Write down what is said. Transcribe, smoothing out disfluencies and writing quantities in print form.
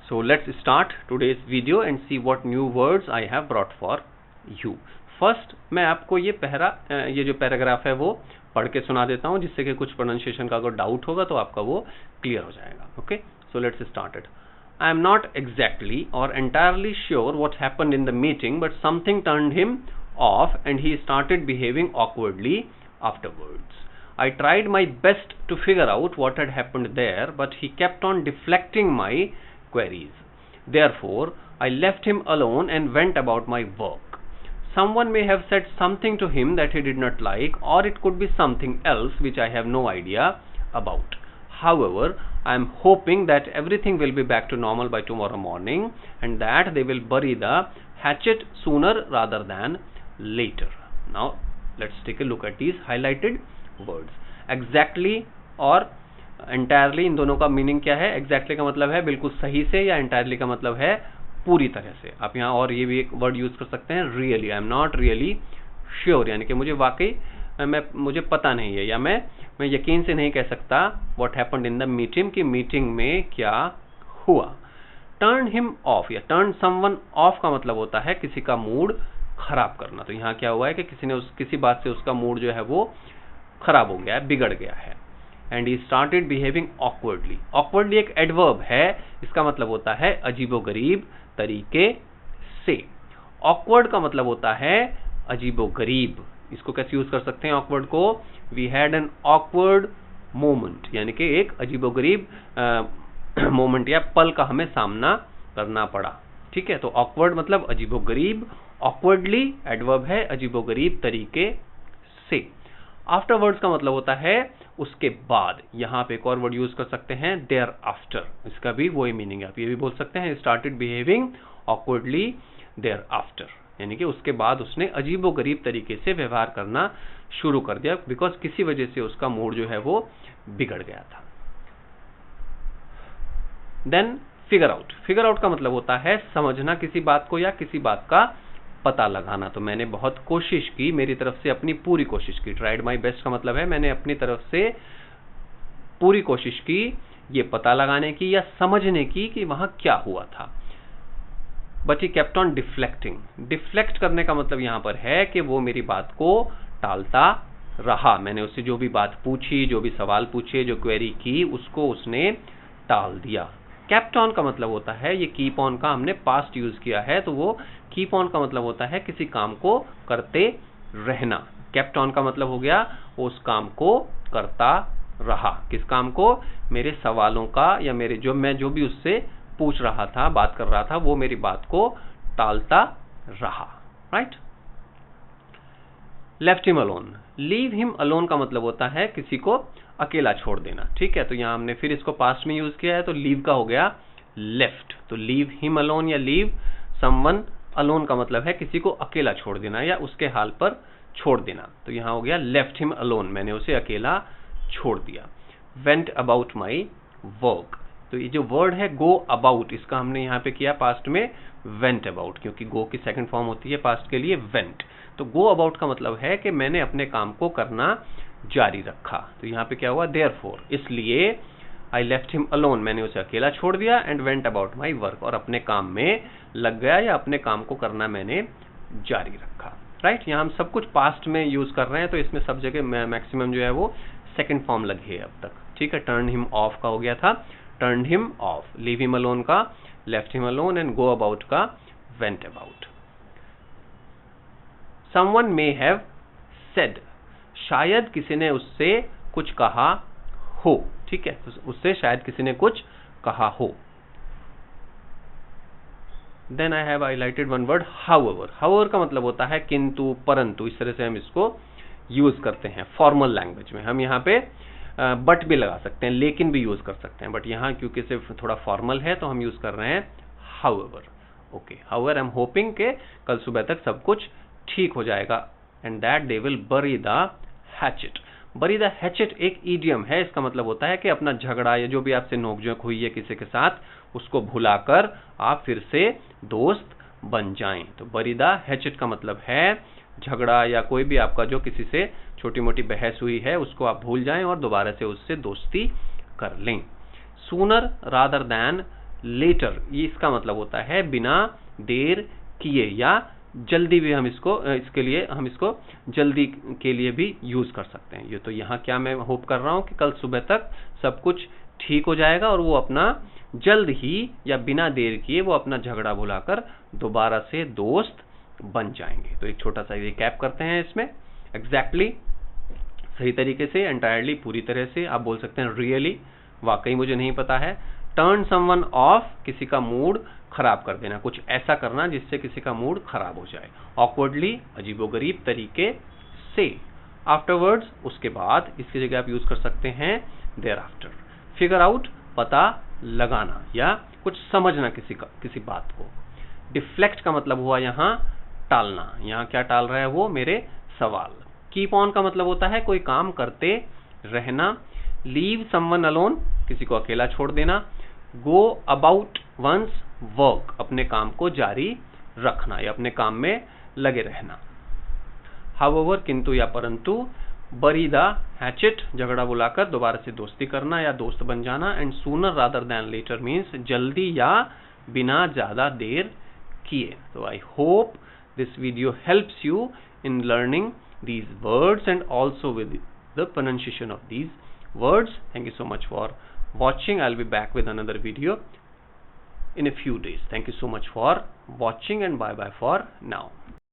So let's start today's video and see what new words I have brought for you. First मैं आपको ये जो paragraph है वो पढ़ के सुना देता हूँ, जिससे कि कुछ प्रोनाउंसिएशन का अगर डाउट होगा तो आपका वो क्लियर हो जाएगा. Okay, so let's start it. I am not exactly or entirely sure what happened in the meeting, but something turned him off and he started behaving awkwardly afterwards. I tried my best to figure out what had happened there, but he kept on deflecting my queries. Therefore, I left him alone and went about my work. Someone may have said something to him that he did not like, or it could be something else which I have no idea about. However, I am hoping that everything will be back to normal by tomorrow morning and that they will bury the hatchet sooner rather than later. Now, let's take a look at these highlighted words. Exactly और entirely, इन दोनों का meaning क्या है? Exactly का मतलब है बिल्कुल सही से, या entirely का मतलब है पूरी तरह से. आप यहाँ और ये भी एक वर्ड यूज कर सकते हैं, really. I am not really sure, यानी कि मुझे वाकई मुझे पता नहीं है, या मैं यकीन से नहीं कह सकता what happened in the meeting, की मीटिंग में क्या हुआ. Turn him off या turn someone off का मतलब होता है किसी का मूड खराब करना. तो यहाँ क्या हुआ है कि किसी बात से उसका मूड जो है वो खराब हो गया है, बिगड़ गया है. And he started behaving awkwardly. Awkwardly एक एडवर्ब है, इसका मतलब होता है अजीबोगरीब तरीके से. Awkward का मतलब होता है अजीबोगरीब. इसको कैसे यूज कर सकते हैं awkward को? We had an awkward moment, यानी कि एक अजीबोगरीब मोमेंट या पल का हमें सामना करना पड़ा. ठीक है, तो awkward मतलब अजीबोगरीब, awkwardly एडवर्ब है अजीबोगरीब तरीके से. आफ्टरवर्ड्स का मतलब होता है उसके बाद. यहाँ पे एक और वर्ड यूज कर सकते हैं देयर आफ्टर, इसका भी वही मीनिंग है. आप ये भी बोल सकते हैं started behaving awkwardly thereafter, यानी कि उसके बाद उसने अजीबोगरीब तरीके से व्यवहार करना शुरू कर दिया, बिकॉज किसी वजह से उसका मूड जो है वो बिगड़ गया था. Then figure out. Figure out का मतलब होता है समझना किसी बात को या किसी बात का पता लगाना. तो मैंने बहुत कोशिश की, मेरी तरफ से अपनी पूरी कोशिश की. ट्राइड माई बेस्ट का मतलब है मैंने अपनी तरफ से पूरी कोशिश की ये पता लगाने की या समझने की कि वहां क्या हुआ था. But he kept on deflecting. Deflect करने का मतलब यहां पर है कि वो मेरी बात को टालता रहा. मैंने उससे जो भी बात पूछी, जो भी सवाल पूछे, जो क्वेरी की, उसको उसने टाल दिया. केप्ट ऑन का मतलब होता है, ये कीप ऑन का हमने पास्ट यूज किया है, तो वो कीप ऑन का मतलब होता है किसी काम को करते रहना. केप्ट ऑन का मतलब हो गया उस काम को करता रहा. किस काम को? मेरे सवालों का, या मैं जो भी उससे पूछ रहा था, बात कर रहा था, वो मेरी बात को टालता रहा. Right. Left him alone. Leave him alone का मतलब होता है किसी को अकेला छोड़ देना. ठीक है, तो यहाँ हमने फिर इसको पास्ट में यूज किया है, तो लीव का हो गया लेफ्ट. तो लीव हिम अलोन या लीव समवन अलोन का मतलब है किसी को अकेला छोड़ देना या उसके हाल पर छोड़ देना. तो यहाँ हो गया लेफ्ट हिम अलोन, मैंने उसे अकेला छोड़ दिया. Went about my work. तो ये जो वर्ड है गो अबाउट, इसका हमने यहाँ पे किया पास्ट में वेंट अबाउट, क्योंकि गो की सेकंड फॉर्म होती है पास्ट के लिए वेंट. तो गो अबाउट का मतलब है कि मैंने अपने काम को करना जारी रखा. तो यहाँ पे क्या हुआ? देयरफॉर, इसलिए आई लेफ्ट हिम अलोन, मैंने उसे अकेला छोड़ दिया, and went about my work, और अपने काम में लग गया या अपने काम को करना मैंने जारी रखा. राइट. यहाँ हम सब कुछ पास्ट में यूज कर रहे हैं, तो इसमें सब जगह मैक्सिमम जो है वो सेकंड फॉर्म लगी है अब तक. ठीक है. टर्न हिम ऑफ का हो गया था turn him off, leave him alone का left him alone, and go about का went about. Someone may have said, शायद किसी ने उससे कुछ कहा हो. ठीक है, उससे शायद किसी ने कुछ कहा हो. Then I have highlighted one word however. However का मतलब होता है किंतु, परंतु. इस तरह से हम इसको यूज करते हैं फॉर्मल लैंग्वेज में. हम यहाँ पे बट भी लगा सकते हैं, लेकिन भी यूज कर सकते हैं, बट यहाँ क्योंकि सिर्फ थोड़ा फॉर्मल है तो हम यूज कर रहे हैं however. Okay. However I am hoping के कल सुबह तक सब कुछ ठीक हो जाएगा, एंड दैट दे विल बरी द हैचेट. बरी द हैचेट एक ईडियम है, इसका मतलब होता है कि अपना झगड़ा या जो भी आपसे नोकझोंक हुई है किसी के साथ, उसको भुलाकर आप फिर से दोस्त बन जाएं. तो बरी द हैचेट का मतलब है झगड़ा या कोई भी आपका जो किसी से छोटी मोटी बहस हुई है उसको आप भूल जाएं और दोबारा से उससे दोस्ती कर लें. सूनर रादर दैन लेटर, ये इसका मतलब होता है बिना देर किए, या जल्दी भी हम इसको जल्दी के लिए भी यूज कर सकते हैं। ये तो यहाँ क्या मैं होप कर रहा हूँ कि कल सुबह तक सब कुछ ठीक हो जाएगा और वो अपना जल्द ही या बिना देर किए वो अपना झगड़ा भुलाकर दोबारा से दोस्त बन जाएंगे। तो एक छोटा सा रिकैप करते हैं इसमें। एग्जैक्टली सही तरीके से, एंटायरली पूरी तरह से, आप बोल सकते हैं रियली वाकई मुझे नहीं पता है। टर्न समवन ऑफ, किसी का मूड खराब कर देना, कुछ ऐसा करना जिससे किसी का मूड खराब हो जाए। ऑकवर्डली, अजीबोगरीब तरीके से। आफ्टरवर्ड्स, उसके बाद, इसकी जगह आप यूज कर सकते हैं देयर आफ्टर। फिगर आउट, पता लगाना या कुछ समझना किसी बात को। डिफ्लेक्ट का मतलब हुआ यहाँ टालना, यहाँ क्या टाल रहा है वो, मेरे सवाल। कीप ऑन का मतलब होता है कोई काम करते रहना। लीव समवन अलोन, किसी को अकेला छोड़ देना। गो अबाउट वंस वर्क, अपने काम को जारी रखना या अपने काम में लगे रहना। हाउएवर, किंतु या परंतु। बरी द हैचेट, झगड़ा बुलाकर दोबारा से दोस्ती करना या दोस्त बन जाना। And sooner rather than later means जल्दी या बिना ज्यादा देर किए। तो I hope this video helps you in learning these words and also with the pronunciation of these words. Thank you so much for watching. I'll be back with another video in a few days. Thank you so much for watching and bye bye for now.